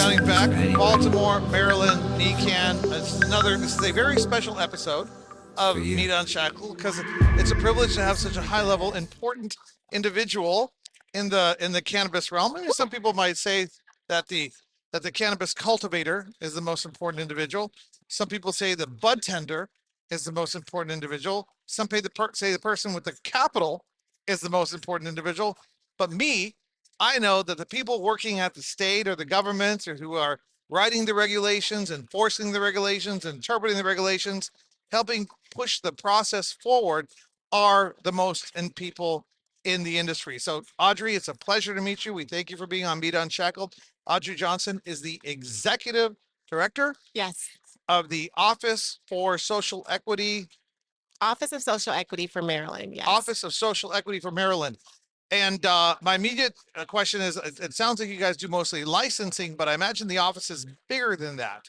Counting back, Baltimore, Maryland, NECAN. This is a very special episode of MITA Unshackled because it's a privilege to have such a high-level, important individual in the cannabis realm. I mean, some people might say that the cannabis cultivator is the most important individual. Some people say the bud tender is the most important individual. Some say the person with the capital is the most important individual. But me, I know that the people working at the state or the governments or who are writing the regulations, enforcing the regulations, interpreting the regulations, helping push the process forward are the most people in the industry. So Audrey, it's a pleasure to meet you. We thank you for being on MITA Unshackled. Audrey Johnson is the executive director Yes. of the Office for Social Equity. Office of Social Equity for Maryland. Yes. Office of Social Equity for Maryland. And my immediate question is, it sounds like you guys do mostly licensing, but I imagine the office is bigger than that.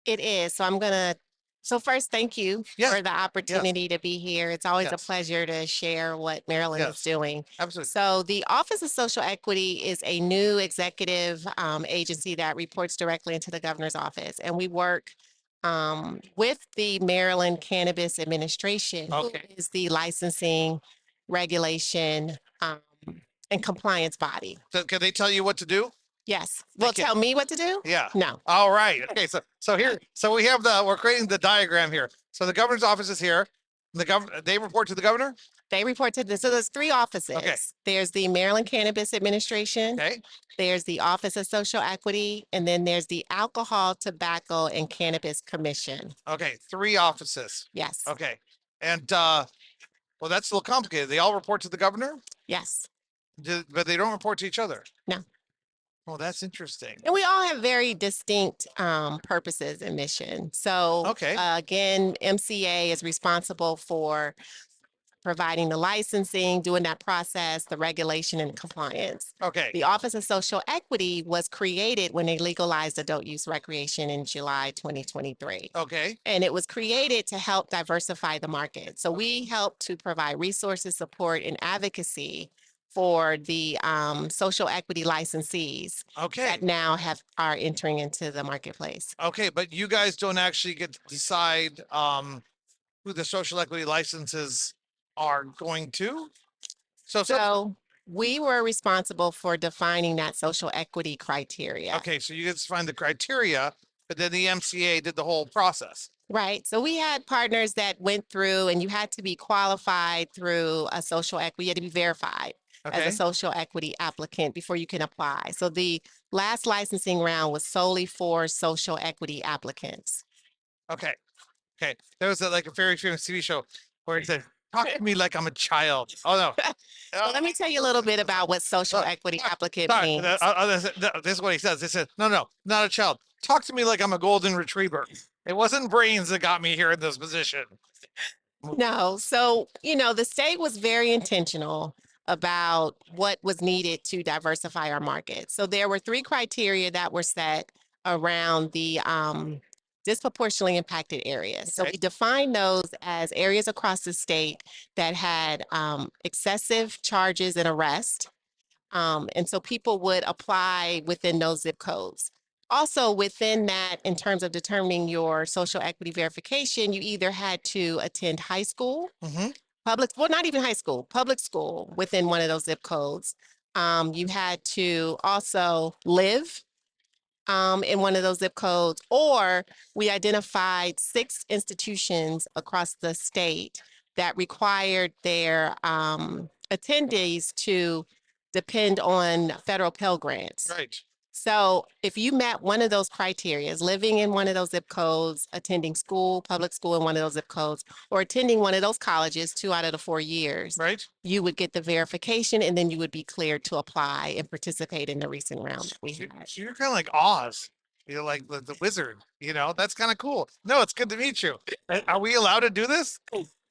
It is. So first, thank you for the opportunity to be here. It's always a pleasure to share what Maryland is doing. Absolutely. So the Office of Social Equity is a new executive agency that reports directly into the governor's office. And we work with the Maryland Cannabis Administration, who is the licensing, regulation, and compliance body. So can they tell you what to do? Yes. Well, tell me what to do? Yeah. No. All right. Okay. So we have we're creating the diagram here. So the governor's office is here. They report to the governor? They report to so there's three offices. Okay. There's the Maryland Cannabis Administration. Okay. There's the Office of Social Equity, and then there's the Alcohol, Tobacco, and Cannabis Commission. Okay. Three offices. Yes. Okay. And well, that's a little complicated. They all report to the governor, Yes. but they don't report to each other. No. Well, that's interesting. And we all have very distinct purposes and mission. So again, MCA is responsible for providing the licensing, doing that process, the regulation and compliance. Okay. The Office of Social Equity was created when they legalized adult use recreation in July 2023. Okay. And it was created to help diversify the market. So we help to provide resources, support, and advocacy for the social equity licensees that now are entering into the marketplace. Okay, but you guys don't actually get to decide who the social equity licenses are going to? So we were responsible for defining that social equity criteria. Okay, so you get to find the criteria, but then the MCA did the whole process. Right. So we had partners that went through, and you had to be qualified through a social equity. You had to be verified as a social equity applicant before you can apply. So the last licensing round was solely for social equity applicants. Okay. There was like a very famous TV show where it said, "Talk to me like I'm a child." Oh no. Well, let me tell you a little bit about what social equity applicant means. This is what he says. They said, no, not a child. Talk to me like I'm a golden retriever. It wasn't brains that got me here in this position. No. So, the state was very intentional about what was needed to diversify our market. So there were three criteria that were set around the disproportionately impacted areas. So we defined those as areas across the state that had excessive charges and arrest. And so people would apply within those zip codes. Also within that, in terms of determining your social equity verification, you either had to attend high school, not even high school, public school within one of those zip codes. You had to also live in one of those zip codes, or we identified 6 institutions across the state that required their attendees to depend on federal Pell Grants. Right. So if you met one of those criteria, living in one of those zip codes, attending school, public school in one of those zip codes, or attending one of those colleges 2 out of the 4 years, you would get the verification, and then you would be cleared to apply and participate in the recent round that we had. So you're kind of like Oz. You're like the wizard, that's kind of cool. No, it's good to meet you. Are we allowed to do this?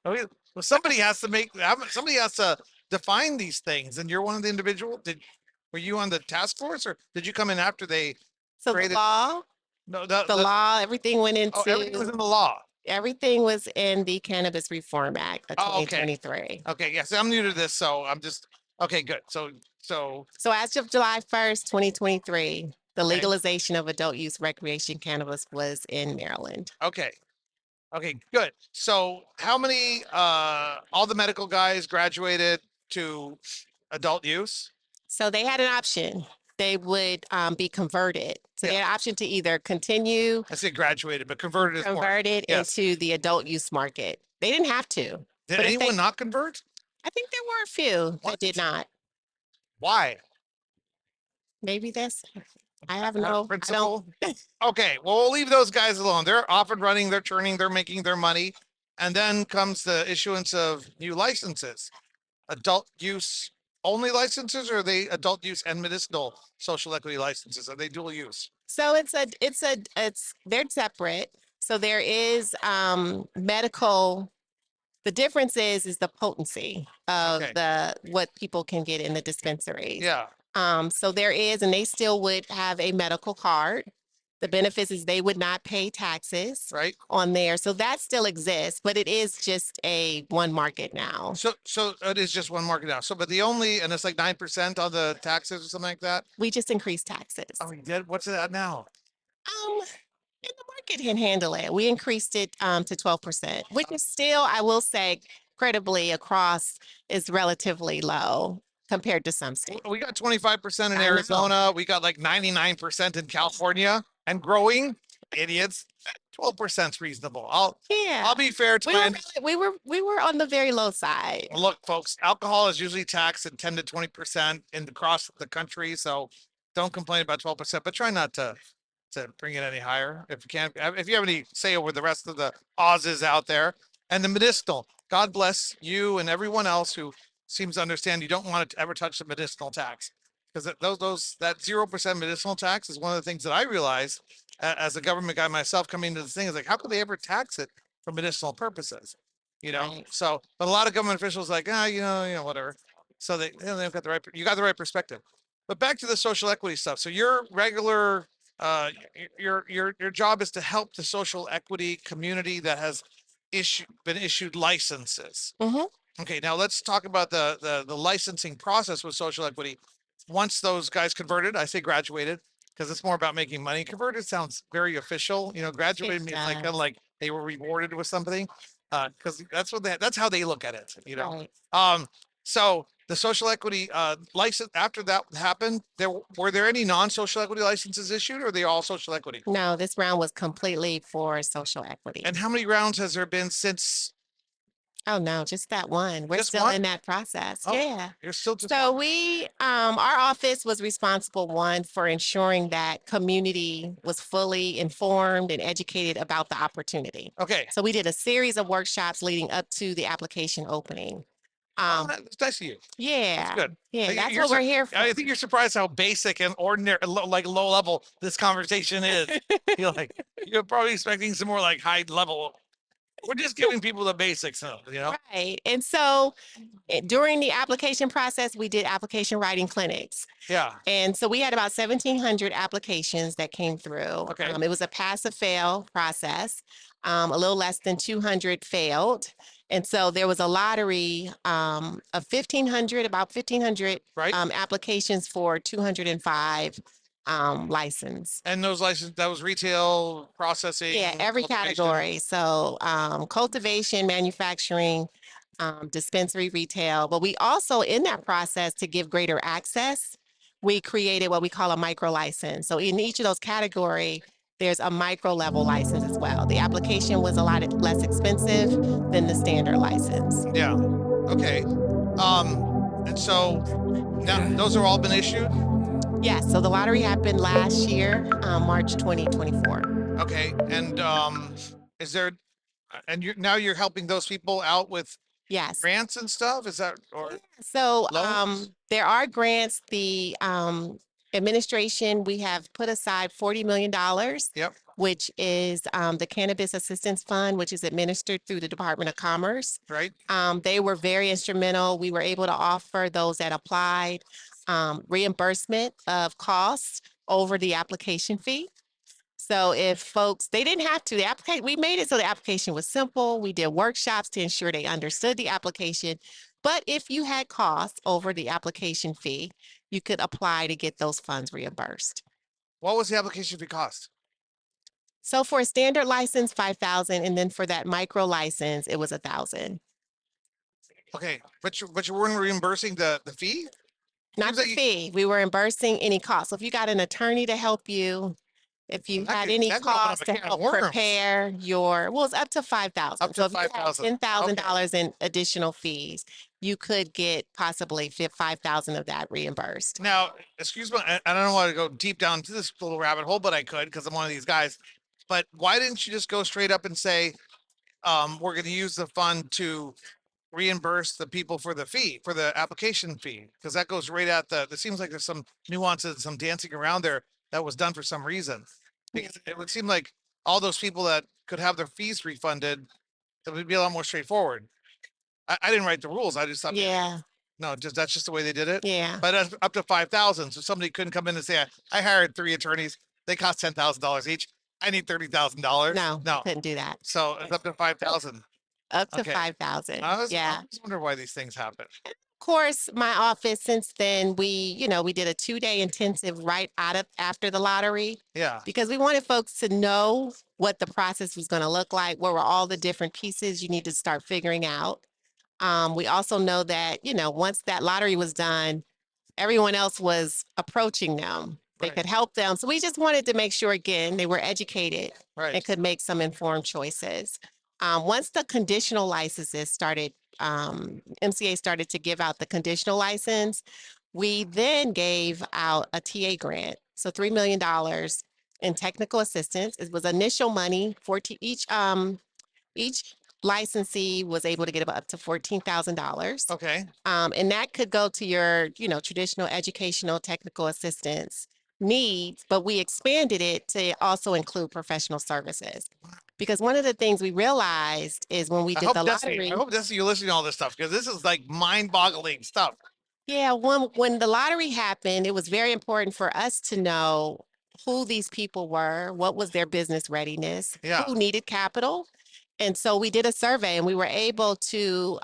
Well, somebody has to define these things, and you're one of the individual. Were you on the task force, or did you come in after they created the law? No, the law, everything went into. Everything was in the law. Everything was in the Cannabis Reform Act of 2023. Okay, yes, I'm new to this, so I'm just okay. Good. So as of July 1st, 2023, The Okay. legalization of adult use recreation cannabis was in Maryland. Okay. Okay, good. So how many all the medical guys graduated to adult use? So they had an option. They would be converted. So they Yeah. had an option to either continue I say graduated, but converted is more. converted Yes. into the adult use market. They didn't have to, Did but if they, anyone not convert? I think there were a few that did What? not. Why? Maybe that's, I have Out of no, I don't, principle? Okay, well, we'll leave those guys alone. They're off and running, they're churning, they're making their money. And then comes the issuance of new licenses. Adult use only licenses, or are they adult use and medicinal social equity licenses? Are they dual use? so they're separate. So there is medical, the difference is the potency of Okay. what people can get in the dispensaries. Yeah, So there is, and they still would have a medical card. The benefits is they would not pay taxes right. on there. So that still exists, but it is just a one market now. So it is just one market now. So, but the only, and it's like 9% on the taxes or something like that. We just increased taxes. Oh, you did? What's it at now? And the market can handle it. We increased it to 12%, which is still, I will say, credibly across is relatively low compared to some states. We got 25% in I know. Arizona. We got like 99% in California and growing. Idiots. 12% is reasonable. Yeah. I'll be fair to We my were, we were on the very low side. look, folks. Alcohol is usually taxed at 10 to 20% in across the country. So don't complain about 12%, but try not to bring it any higher if you can. If you have any say over the rest of the Aussies out there, and the medicinal. God bless you and everyone else who seems to understand you don't want to ever touch the medicinal tax, because that 0% medicinal tax is one of the things that I realized as a government guy myself coming into this thing is like, how could they ever tax it for medicinal purposes? You know, Right. so but a lot of government officials like, whatever. So they've got the right, you got the right perspective. But back to the social equity stuff. So your regular your job is to help the social equity community that has been issued licenses. Mhm. Okay, now let's talk about the licensing process with social equity. Once those guys converted, I say graduated because it's more about making money. Converted sounds very official. You know, graduated means like kind of does. like they were rewarded with something. Because that's how they look at it, you know. Right. So the social equity license after that happened, were there any non-social equity licenses issued, or are they all social equity? No, this round was completely for social equity. And how many rounds has there been since? Oh, no, just that one. We're Just still one? in that process. Oh, Yeah. you're still just So our office was responsible, one, for ensuring that community was fully informed and educated about the opportunity. okay. So we did a series of workshops leading up to the application opening. That's nice of you. Yeah, Good. yeah, that's You're what we're here for. I think you're surprised how basic and ordinary, like low level this conversation is. You're probably expecting some more like high level. We're just giving people the basics, you know? Right. And so during the application process, we did application writing clinics. Yeah. And so we had about 1,700 applications that came through. Okay. It was a pass or fail process. A little less than 200 failed. And so there was a lottery of 1,500, about 1,500 Right. applications for 205 license. And those licenses, that was retail, processing. Yeah, every cultivation. category. So cultivation, manufacturing, dispensary, retail. But we also, in that process, to give greater access, we created what we call a micro license. So in each of those category, there's a micro level license as well. The application was a lot less expensive than the standard license. Yeah. Okay. And so now those are all been issued. Yes. So the lottery happened last year, March 2024. Okay. And is there, and now you're helping those people out with Yes. grants and stuff? Is that or So loans? there are grants. The administration, we have put aside $40 million, Yep. which is the Cannabis Assistance Fund, which is administered through the Department of Commerce. Right. They were very instrumental. We were able to offer those that applied reimbursement of costs over the application fee. So if folks, they didn't have to, we made it so the application was simple. We did workshops to ensure they understood the application. But if you had costs over the application fee, you could apply to get those funds reimbursed. What was the application fee cost? So for a standard license, 5,000, and then for that micro license, it was 1,000. Okay, but you weren't reimbursing the fee? Not Seems the like you, fee. We were reimbursing any cost. So if you got an attorney to help you, if you that had could any that could open up cost a to can of help worms. prepare your, well, it's up to Up 5,000. to So if you five had thousand. Okay. $10,000 in additional fees, you could get possibly 5,000 of that reimbursed. Now, excuse me, I don't want to go deep down to this little rabbit hole, but I could because I'm one of these guys. But why didn't you just go straight up and say, we're going to use the fund to reimburse the people for the fee, for the application fee? Because that goes right at it seems like there's some nuances, some dancing around there that was done for some reason. Because it would seem like all those people that could have their fees refunded, it would be a lot more straightforward. I didn't write the rules. I just thought, Yeah, no, just that's just the way they did it. yeah. But up to 5,000. So somebody couldn't come in and say, I hired 3 attorneys. They cost $10,000 each. I need $30,000. No, No. couldn't do that. So it's up to 5,000. Up to Okay. 5,000. I Yeah. always wonder why these things happen. Course, my office since then, we did a 2-day intensive right out of after the lottery Yeah. because we wanted folks to know what the process was going to look like, what were all the different pieces you need to start figuring out. We also know that, once that lottery was done, everyone else was approaching them. They Right. could help them. So we just wanted to make sure, again, they were educated Right. and could make some informed choices. Once the conditional licenses started, MCA started to give out the conditional license, we then gave out a TA grant. So $3 million in technical assistance. It was initial money for each licensee was able to get up to $14,000. Okay. And that could go to your, traditional educational technical assistance needs, but we expanded it to also include professional services. Because one of the things we realized is when we I did hope the Destiny, I lottery, hope Destiny, you're listening to all this stuff because this is like mind-boggling stuff. yeah, when the lottery happened, it was very important for us to know who these people were, what was their business readiness, Yeah. who needed capital. And so we did a survey and we were able to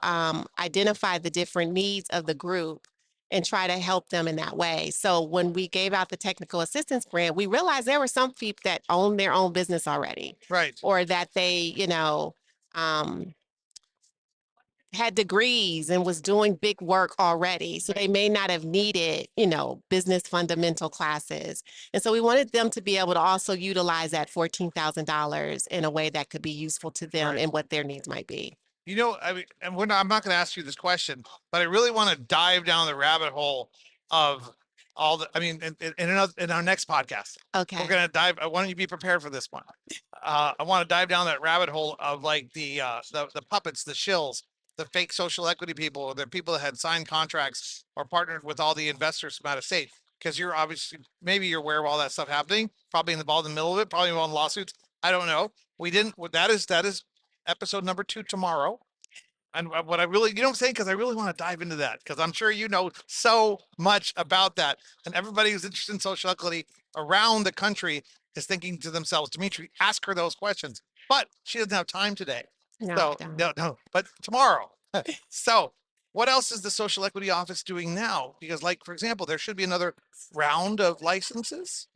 identify the different needs of the group and try to help them in that way. So when we gave out the technical assistance grant, we realized there were some people that owned their own business already Right. or that they, um, had degrees and was doing big work already. So they may not have needed, business fundamental classes. And so we wanted them to be able to also utilize that $14,000 in a way that could be useful to them Right. and what their needs might be. I mean, and I'm not going to ask you this question, but I really want to dive down the rabbit hole of all the, I mean, in our next podcast, we're Okay. going to dive. Why don't you be prepared for this one? I want to dive down that rabbit hole of like the puppets, the shills, the fake social equity people, the people that had signed contracts or partnered with all the investors from out of state. Because you're obviously, maybe you're aware of all that stuff happening, probably involved in the middle of it, probably involved in lawsuits. I don't know. We didn't, that is episode number 2 tomorrow. And what I really, what I'm saying? Because I really want to dive into that because I'm sure you know so much about that. And everybody who's interested in social equity around the country is thinking to themselves, Dimitri, ask her those questions. But she doesn't have time today. No, I So, don't. no, but tomorrow. So, what else is the social equity office doing now? Because, like, for example, there should be another round of licenses.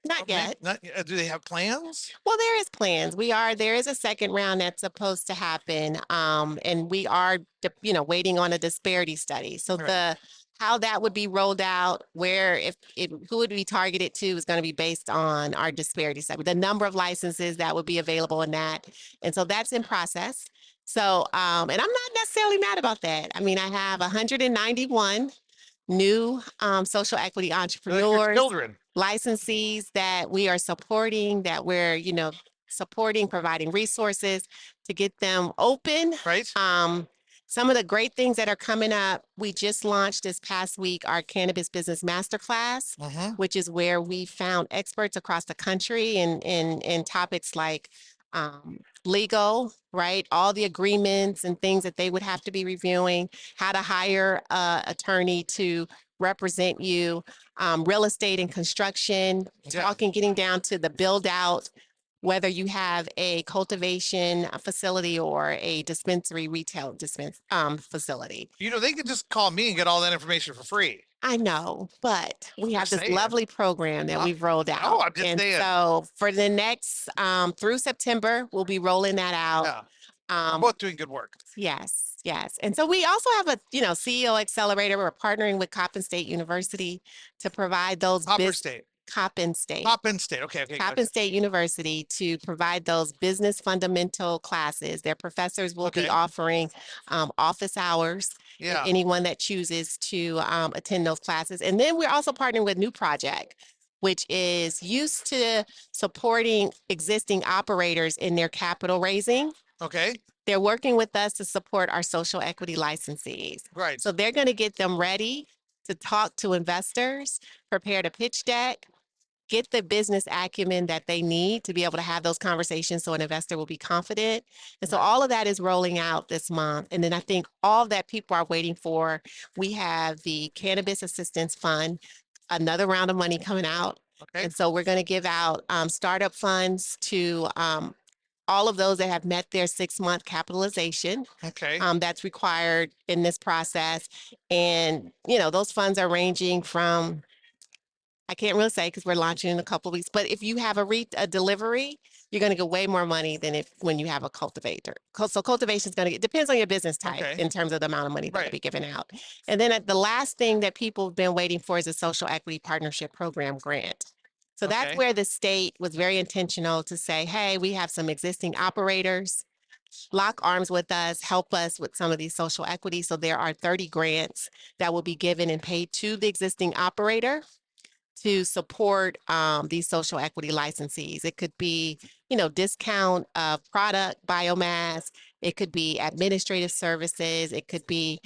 Not yet. Not, do they have plans? Well, there is plans. There is a second round that's supposed to happen. And we are, waiting on a disparity study. So Right. how that would be rolled out, who would be targeted to is going to be based on our disparity study, the number of licenses that would be available in that. And so that's in process. So, and I'm not necessarily mad about that. I mean, I have 191 new social equity They're like your entrepreneurs, children, licensees that we are supporting, that we're, supporting, providing resources to get them open. right? Some of the great things that are coming up, we just launched this past week our Cannabis Business Masterclass, Mm-hmm. which is where we found experts across the country in topics like legal, right? All the agreements and things that they would have to be reviewing, how to hire a attorney to represent you, real estate and construction, Yeah. getting down to the build out, whether you have a cultivation facility or a dispensary retail facility. They could just call me and get all that information for free. I know, but we have Just this saying. lovely program that Uh, we've rolled no, out. I'm just And saying. so for the next through September, we'll be rolling that out. Yeah, we're Um, both doing good work. yes, yes. And so we also have a, CEO accelerator. We're partnering with Coppin State University to provide those Copper State, Coppin State. Coppin State. Okay, okay, Coppin gotcha. State University to provide those business fundamental classes. Their professors will be Okay, offering office hours and yeah, anyone that chooses to attend those classes. And then we're also partnering with New Project, which is used to supporting existing operators in their capital raising. okay, They're working with us to support our social equity licensees. right, So they're going to get them ready to talk to investors, prepare a pitch deck, get the business acumen that they need to be able to have those conversations so an investor will be confident. And so right. all of that is rolling out this month. And then I think all that people are waiting for, we have the Cannabis Assistance Fund, another round of money coming out. Okay, And so we're going to give out startup funds to all of those that have met their 6 month capitalization okay, that's required in this process. And, those funds are ranging from I can't really say because we're launching in a couple of weeks. But if you have a delivery, you're going to get way more money than if when you have a cultivator. So cultivation is going to get depends on your business type okay, in terms of the amount of money that'll right, be given out. And then the last thing that people have been waiting for is a social equity partnership program grant. So that's okay, where the state was very intentional to say, hey, we have some existing operators. Lock arms with us, help us with some of these social equity. So there are 30 grants that will be given and paid to the existing operator to support these social equity licensees. It could be, discount of product, biomass. It could be administrative services. It could be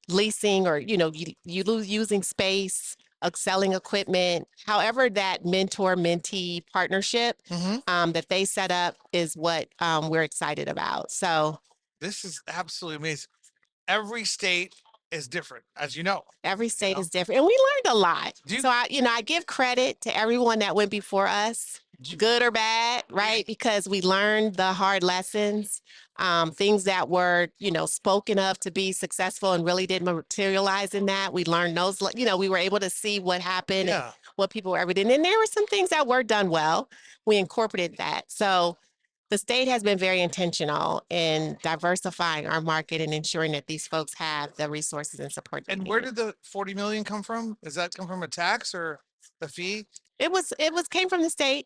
leasing or, using space, selling equipment. However, that mentor-mentee partnership mm-hmm. that they set up is what we're excited about. So This is absolutely amazing. Every state is different, as you know. every You state know, is different, and we learned a lot. do you, So I give credit to everyone that went before us, do you- good or bad, right? Because we learned the hard lessons, things that were, spoken of to be successful and really didn't materialize in that. We learned those, we were able to see what happened and yeah, what people were able to do. And there were some things that were done well. We incorporated that. So the state has been very intentional in diversifying our market and ensuring that these folks have the resources and support they and where need. did the 40 million come from? Does that come from a tax or the fee? It was came from the state.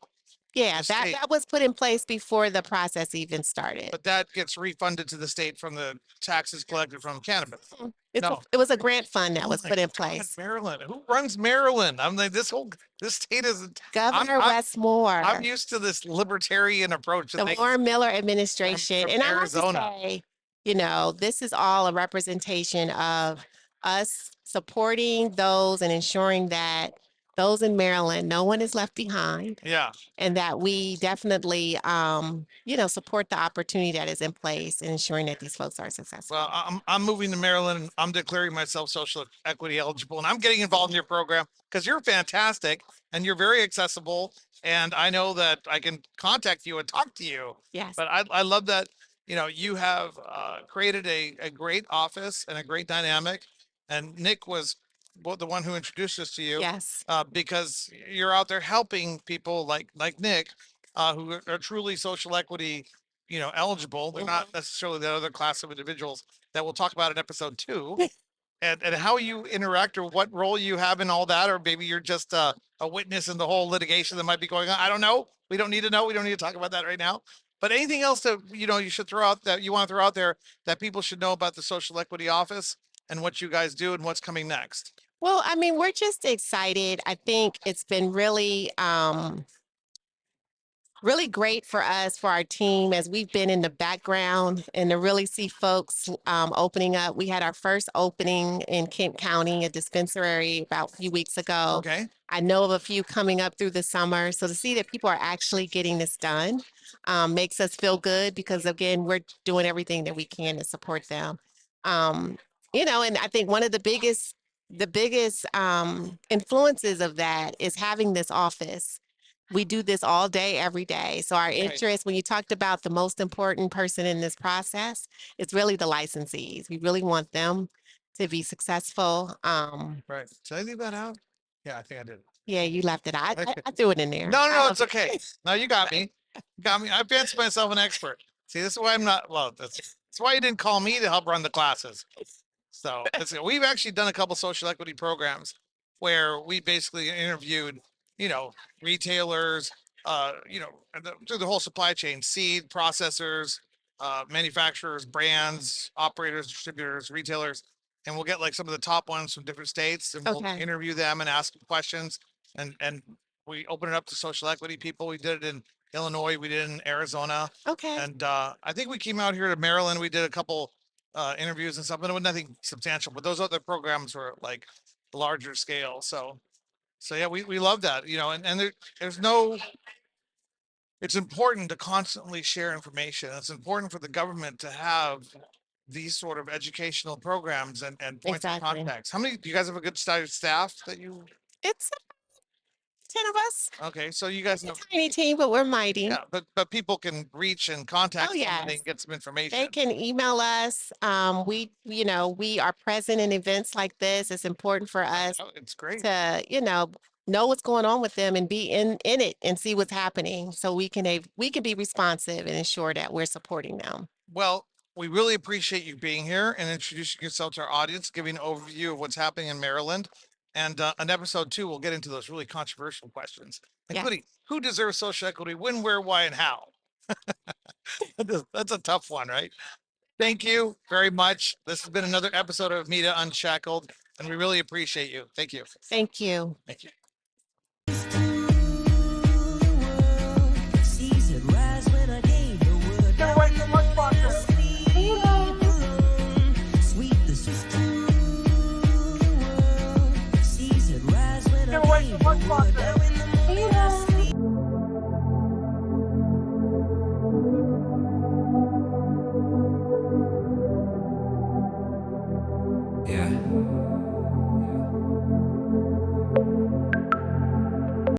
Yeah, The that state, that was put in place before the process even started. but that gets refunded to the state from the taxes collected from cannabis. No. It was a grant fund that Oh was my put in God, place. Maryland. Who runs Maryland? I'm like this state is I'm Governor I, Wes I'm Moore, used to this libertarian approach that the they Warren Miller from administration, and I have to Arizona. say, this is all a representation of us supporting those and ensuring that those in Maryland, no one is left behind. Yeah. And that we definitely, support the opportunity that is in place and ensuring that these folks are successful. Well, I'm moving to Maryland and I'm declaring myself social equity eligible and I'm getting involved in your program because you're fantastic and you're very accessible. And I know that I can contact you and talk to you. Yes, But I love that, you have created a great office and a great dynamic. And Nick was the one who introduced us to you yes. because you're out there helping people like Nick who are truly social equity eligible. They're not necessarily the other class of individuals that we'll talk about in episode 2. And how you interact or what role you have in all that, or maybe you're just a witness in the whole litigation that might be going on. I don't know. We don't need to know. We don't need to talk about that right now. But anything else that you should throw out that you want to throw out there that people should know about the social equity office and what you guys do and what's coming next. Well, I mean, we're just excited. I think it's been really great for us, for our team, as we've been in the background and to really see folks opening up. We had our first opening in Kent County, a dispensary about a few weeks ago. Okay. I know of a few coming up through the summer. So to see that people are actually getting this done makes us feel good because, again, we're doing everything that we can to support them. Um, and I think one of the biggest influences of that is having this office. We do this all day, every day. So our Right. interest, when you talked about the most important person in this process, it's really the licensees. We really want them to be successul. Right. Did I leave that out? Yeah, I think I did. Yeah, you left it. I, Okay. I threw it in there. No, no, I no, love it's it. okay. No, you got me. You got me. I fancy myself an expert. See, this is why I'm not, well, that's why you didn't call me to help run the classes. So we've actually done a couple social equity programs where we basically interviewed, retailers, through the whole supply chain, seed processors, manufacturers, brands, operators, distributors, retailers, and we'll get like some of the top ones from different states, and we'll Okay. interview them and ask them questions, and we open it up to social equity people. We did it in Illinois, we did it in Arizona, Okay. and I think we came out here to Maryland. We did a couple interviews and stuff, but it was nothing substantial. But those other programs were like larger scale. So yeah, we love that, and there's no, it's important to constantly share information. It's important for the government to have these sort of educational programs and points of Exactly. contacts. How many, do you guys have a good sized staff that you, It's 10 of us. okay, so you guys It's know, a tiny team, but we're mighty. yeah, but people can reach and Oh, contact somebody yes. and get some They information. can email us. We are present in events like this. It's important for us Oh, it's great. to, know what's going on with them and be in it and see what's happening so we can be responsive and ensure that we're supporting them. Well, we really appreciate you being here and introducing yourself to our audience, giving an overview of what's happening in Maryland. And on episode 2, we'll get into those really controversial questions, Yeah. including who deserves social equity, when, where, why, and how. That's a tough one, right? Thank you very much. This has been another episode of MITA Unshackled, and we really appreciate you. Thank you. Thank you. Thank you.